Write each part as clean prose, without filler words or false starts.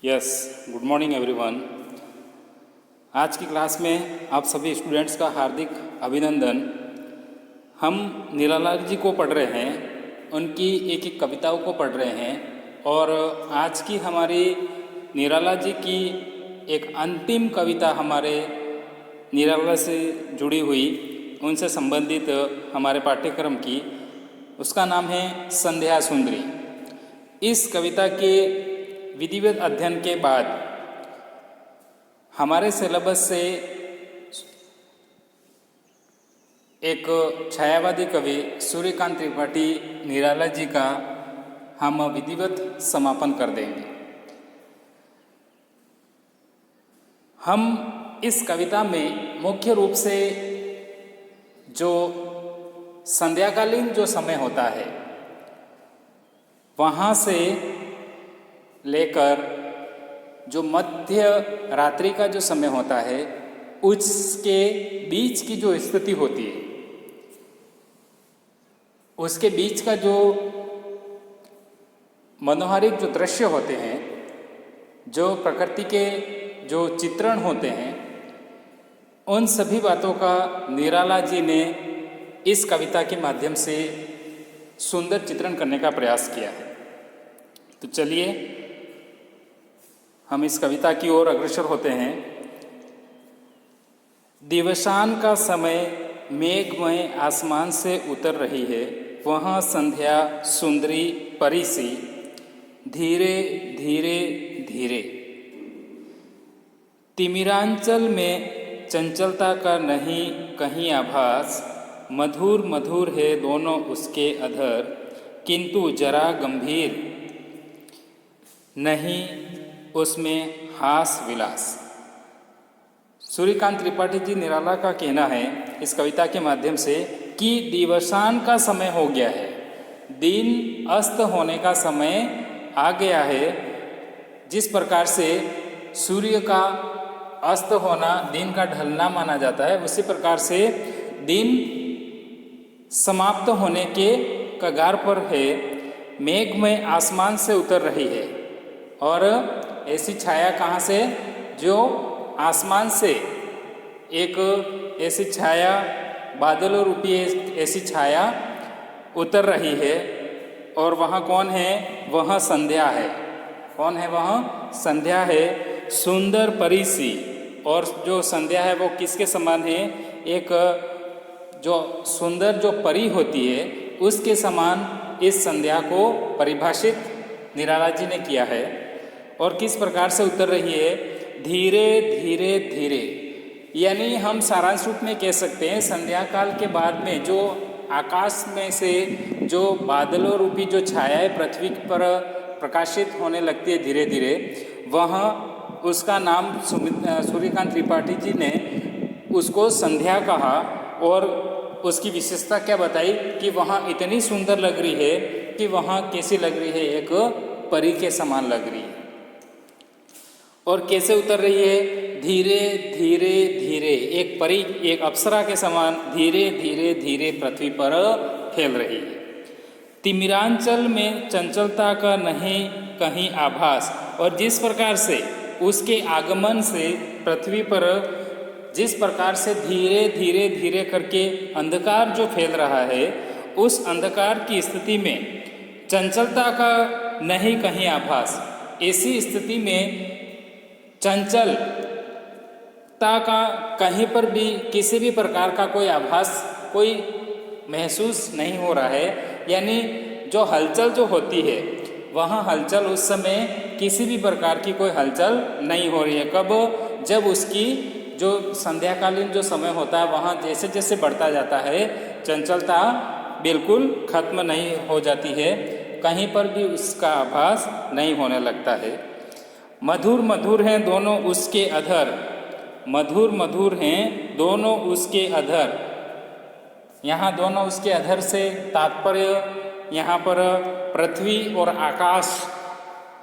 Yes, good morning everyone. आज की class में आप सभी स्टूडेंट्स का हार्दिक अभिनंदन। हम निराला जी को पढ़ रहे हैं, उनकी एक एक कविताओं को पढ़ रहे हैं और आज की हमारी निराला जी की एक अंतिम कविता हमारे निराला से जुड़ी हुई, उनसे संबंधित हमारे पाठ्यक्रम की, उसका नाम है संध्या सुंदरी। इस कविता के विधिवत अध्ययन के बाद हमारे सिलेबस से एक छायावादी कवि सूर्यकांत त्रिपाठी निराला जी का हम विधिवत समापन कर देंगे। हम इस कविता में मुख्य रूप से जो संध्याकालीन जो समय होता है वहाँ से लेकर जो मध्य रात्रि का जो समय होता है उसके बीच की जो स्थिति होती है, उसके बीच का जो मनोहारिक जो दृश्य होते हैं, जो प्रकृति के जो चित्रण होते हैं, उन सभी बातों का निराला जी ने इस कविता के माध्यम से सुंदर चित्रण करने का प्रयास किया है। तो चलिए हम इस कविता की ओर अग्रसर होते हैं। दिवसान का समय मेघमय आसमान से उतर रही है, वहाँ संध्या सुंदरी परी सी धीरे धीरे धीरे। तिमिरांचल में चंचलता का नहीं कहीं आभास, मधुर मधुर है दोनों उसके अधर, किंतु जरा गंभीर नहीं उसमें हास विलास। सूर्यकांत त्रिपाठी जी निराला का कहना है इस कविता के माध्यम से कि दिवसान का समय हो गया है, दिन अस्त होने का समय आ गया है। जिस प्रकार से सूर्य का अस्त होना दिन का ढलना माना जाता है, उसी प्रकार से दिन समाप्त होने के कगार पर है। मेघमय आसमान से उतर रही है और ऐसी छाया कहाँ से, जो आसमान से एक ऐसी छाया, बादलों रूपी ऐसी छाया उतर रही है। और वहाँ कौन है? वह संध्या है। कौन है वह? संध्या है, सुंदर परी सी। और जो संध्या है वो किसके समान है? एक जो सुंदर जो परी होती है उसके समान इस संध्या को परिभाषित निराला जी ने किया है। और किस प्रकार से उतर रही है? धीरे धीरे धीरे। यानी हम सारांश रूप में कह सकते हैं संध्या काल के बाद में जो आकाश में से जो बादलों रूपी जो छायाएं पृथ्वी पर प्रकाशित होने लगती है धीरे धीरे, वह उसका नाम सूर्यकांत त्रिपाठी जी ने उसको संध्या कहा। और उसकी विशेषता क्या बताई कि वहाँ इतनी सुंदर लग रही है कि वहाँ कैसी लग रही है? एक परी के समान लग रही है। और कैसे उतर रही है? धीरे धीरे धीरे, एक परी, एक अप्सरा के समान धीरे धीरे धीरे पृथ्वी पर फैल रही है। तिमिरांचल में चंचलता का नहीं कहीं आभास। और जिस प्रकार से उसके आगमन से पृथ्वी पर जिस प्रकार से धीरे धीरे धीरे करके अंधकार जो फैल रहा है, उस अंधकार की स्थिति में चंचलता का नहीं कहीं आभास। ऐसी स्थिति में चंचलता का कहीं पर भी किसी भी प्रकार का कोई आभास, कोई महसूस नहीं हो रहा है। यानी जो हलचल जो होती है, वहाँ हलचल उस समय किसी भी प्रकार की कोई हलचल नहीं हो रही है। कब? जब उसकी जो संध्याकालीन जो समय होता है, वहाँ जैसे जैसे बढ़ता जाता है चंचलता बिल्कुल खत्म नहीं हो जाती है, कहीं पर भी उसका आभास नहीं होने लगता है। मधुर मधुर हैं दोनों उसके अधर, मधुर मधुर हैं दोनों उसके अधर। यहाँ दोनों उसके अधर से तात्पर्य यहाँ पर पृथ्वी और आकाश,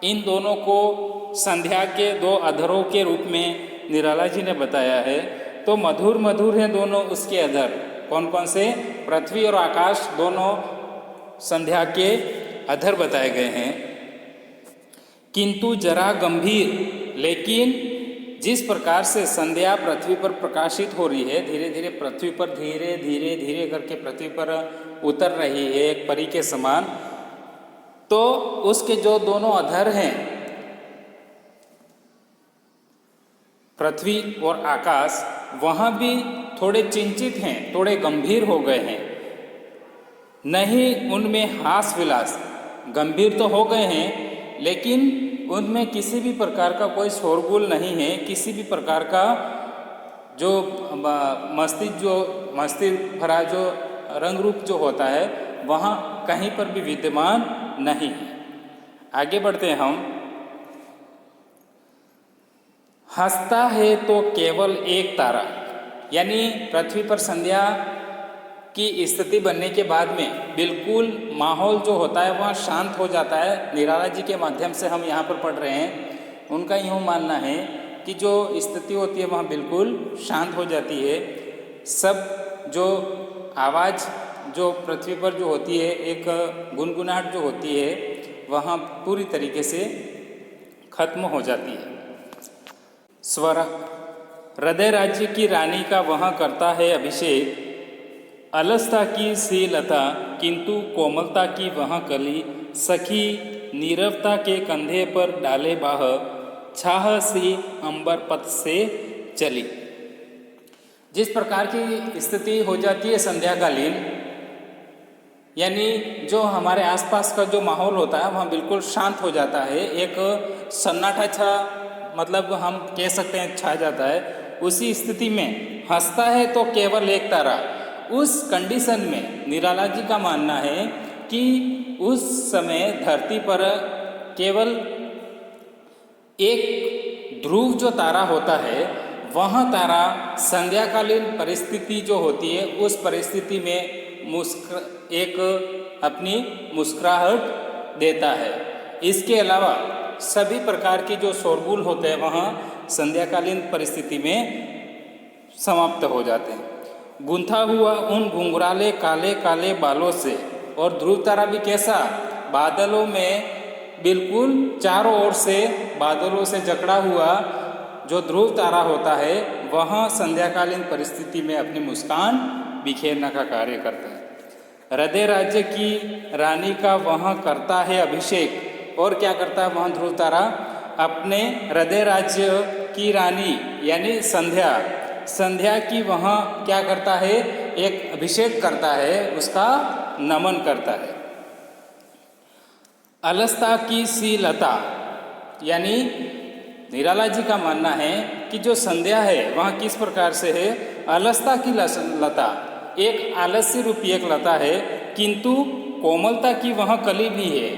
इन दोनों को संध्या के दो अधरों के रूप में निराला जी ने बताया है। तो मधुर मधुर हैं दोनों उसके अधर। कौन कौन से? पृथ्वी और आकाश दोनों संध्या के अधर बताए गए हैं। किंतु जरा गंभीर। लेकिन जिस प्रकार से संध्या पृथ्वी पर प्रकाशित हो रही है, धीरे धीरे पृथ्वी पर धीरे धीरे धीरे करके पृथ्वी पर उतर रही है एक परी के समान, तो उसके जो दोनों अधर हैं, पृथ्वी और आकाश, वहाँ भी थोड़े चिंतित हैं, थोड़े गंभीर हो गए हैं। नहीं उनमें हास विलास, गंभीर तो हो गए हैं, लेकिन उनमें किसी भी प्रकार का कोई शोरगुल नहीं है, किसी भी प्रकार का जो मस्ती भरा जो रंग रूप जो होता है वहाँ कहीं पर भी विद्यमान नहीं है। आगे बढ़ते हैं हम। हंसता है तो केवल एक तारा, यानी पृथ्वी पर संध्या की स्थिति बनने के बाद में बिल्कुल माहौल जो होता है वह शांत हो जाता है। निराला जी के माध्यम से हम यहाँ पर पढ़ रहे हैं, उनका यूँ मानना है कि जो स्थिति होती है वहाँ बिल्कुल शांत हो जाती है। सब जो आवाज़ जो पृथ्वी पर जो होती है, एक गुनगुनाहट जो होती है, वहाँ पूरी तरीके से खत्म हो जाती है। स्वर हृदय राज्य की रानी का वहाँ करता है अभिषेक, अलसता की सी लता किंतु कोमलता की वहाँ कली, सखी नीरवता के कंधे पर डाले बाह, छाह सी अंबर पथ से चली। जिस प्रकार की स्थिति हो जाती है संध्याकालीन, यानी जो हमारे आसपास का जो माहौल होता है वहाँ बिल्कुल शांत हो जाता है, एक सन्नाटा छा मतलब हम कह सकते हैं छा जाता है। उसी स्थिति में हंसता है तो केवल एक तारा, उस कंडीशन में निराला जी का मानना है कि उस समय धरती पर केवल एक ध्रुव जो तारा होता है, वह तारा संध्याकालीन परिस्थिति जो होती है उस परिस्थिति में एक अपनी मुस्कुराहट देता है। इसके अलावा सभी प्रकार के जो शोरगुल होते हैं वहाँ संध्याकालीन परिस्थिति में समाप्त हो जाते हैं। गुंथा हुआ उन घुंघराले काले काले बालों से, और ध्रुव तारा भी कैसा, बादलों में बिल्कुल चारों ओर से बादलों से जकड़ा हुआ जो ध्रुव तारा होता है वह संध्याकालीन परिस्थिति में अपनी मुस्कान बिखेरने का कार्य करता है। हृदय राज्य की रानी का वह करता है अभिषेक, और क्या करता है वह ध्रुव तारा, अपने हृदय राज्य की रानी यानी संध्या की वहाँ क्या करता है, एक अभिषेक करता है, उसका नमन करता है। अलसता की सी लता, यानी निराला जी का मानना है कि जो संध्या है वहाँ किस प्रकार से है, अलसता की लता, एक आलस्य रूपी एक लता है, किंतु कोमलता की वहाँ कली भी है।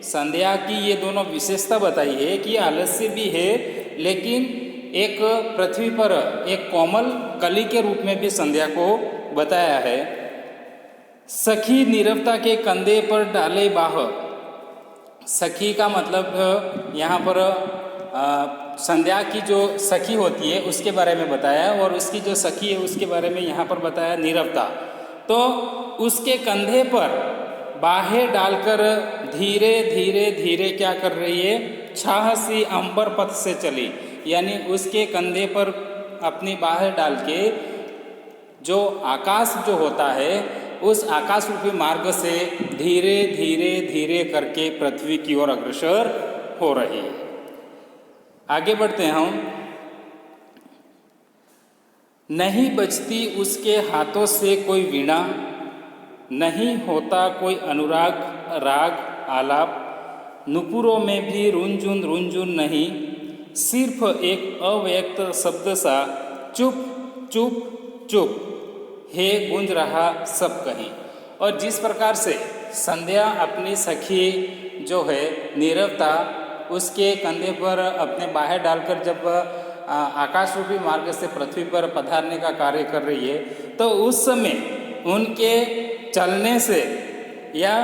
संध्या की ये दोनों विशेषता बताई है कि आलस्य भी है, लेकिन एक पृथ्वी पर एक कोमल कली के रूप में भी संध्या को बताया है। सखी नीरवता के कंधे पर डाले बाह, सखी का मतलब यहाँ पर संध्या की जो सखी होती है उसके बारे में बताया, और उसकी जो सखी है उसके बारे में यहाँ पर बताया नीरवता। तो उसके कंधे पर बाहें डालकर धीरे धीरे धीरे क्या कर रही है, छाह सी अंबर पथ से चली, यानी उसके कंधे पर अपनी बाहें डाल के जो आकाश जो होता है उस आकाश रूपी मार्ग से धीरे धीरे धीरे करके पृथ्वी की ओर अग्रसर हो रही है। आगे बढ़ते हैं हम। नहीं बजती उसके हाथों से कोई वीणा, नहीं होता कोई अनुराग राग आलाप, नुपुरों में भी रुंझुन रुंझुन नहीं, सिर्फ एक अव्यक्त शब्द सा चुप चुप चुप है गूंज रहा सब कहीं। और जिस प्रकार से संध्या अपनी सखी जो है नीरवता, उसके कंधे पर अपने बाहें डालकर जब आकाश रूपी मार्ग से पृथ्वी पर पधारने का कार्य कर रही है, तो उस समय उनके चलने से या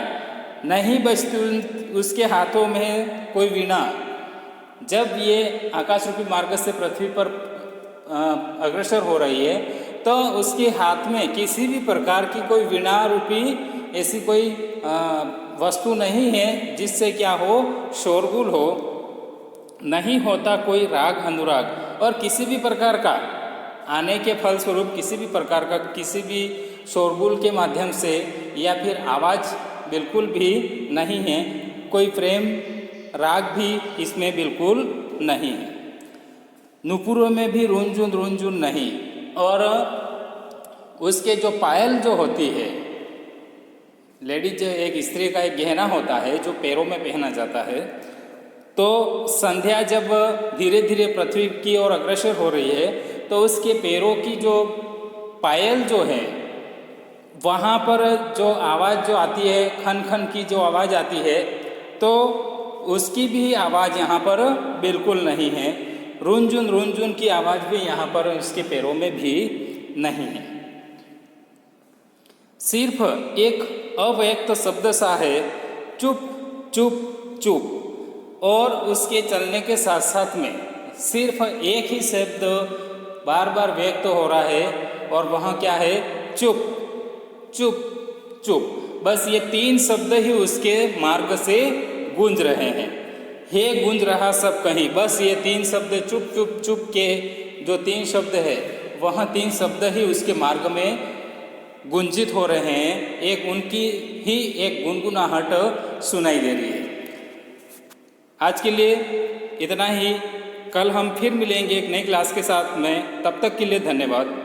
नहीं बजती उसके हाथों में कोई वीणा, जब ये आकाश रूपी मार्ग से पृथ्वी पर अग्रसर हो रही है तो उसके हाथ में किसी भी प्रकार की कोई वीणा रूपी ऐसी कोई वस्तु नहीं है जिससे क्या हो, शोरगुल हो। नहीं होता कोई राग अनुराग, और किसी भी प्रकार का आने के फलस्वरूप किसी भी प्रकार का किसी भी शोरगुल के माध्यम से या फिर आवाज़ बिल्कुल भी नहीं है, कोई प्रेम राग भी इसमें बिल्कुल नहीं है। नुपुरों में भी रुंझुन रुंझुन नहीं, और उसके जो पायल जो होती है, लेडीज एक स्त्री का एक गहना होता है जो पैरों में पहना जाता है, तो संध्या जब धीरे धीरे पृथ्वी की ओर अग्रसर हो रही है तो उसके पैरों की जो पायल जो है वहाँ पर जो आवाज़ जो आती है, खन खन की जो आवाज़ आती है, तो उसकी भी आवाज़ यहाँ पर बिल्कुल नहीं है। रुंझुन रुंझुन की आवाज़ भी यहाँ पर उसके पैरों में भी नहीं है। सिर्फ एक अव्यक्त शब्द सा है, चुप चुप चुप, और उसके चलने के साथ साथ में सिर्फ एक ही शब्द बार बार व्यक्त हो रहा है, और वहाँ क्या है, चुप चुप चुप। बस ये 3 शब्द ही उसके मार्ग से गूंज रहे हैं। हे गूंज रहा सब कहीं, बस ये 3 शब्द चुप चुप चुप के जो 3 शब्द है, वह 3 शब्द ही उसके मार्ग में गुंजित हो रहे हैं। एक उनकी ही एक गुनगुनाहट सुनाई दे रही है। आज के लिए इतना ही। कल हम फिर मिलेंगे एक नई क्लास के साथ में। तब तक के लिए धन्यवाद।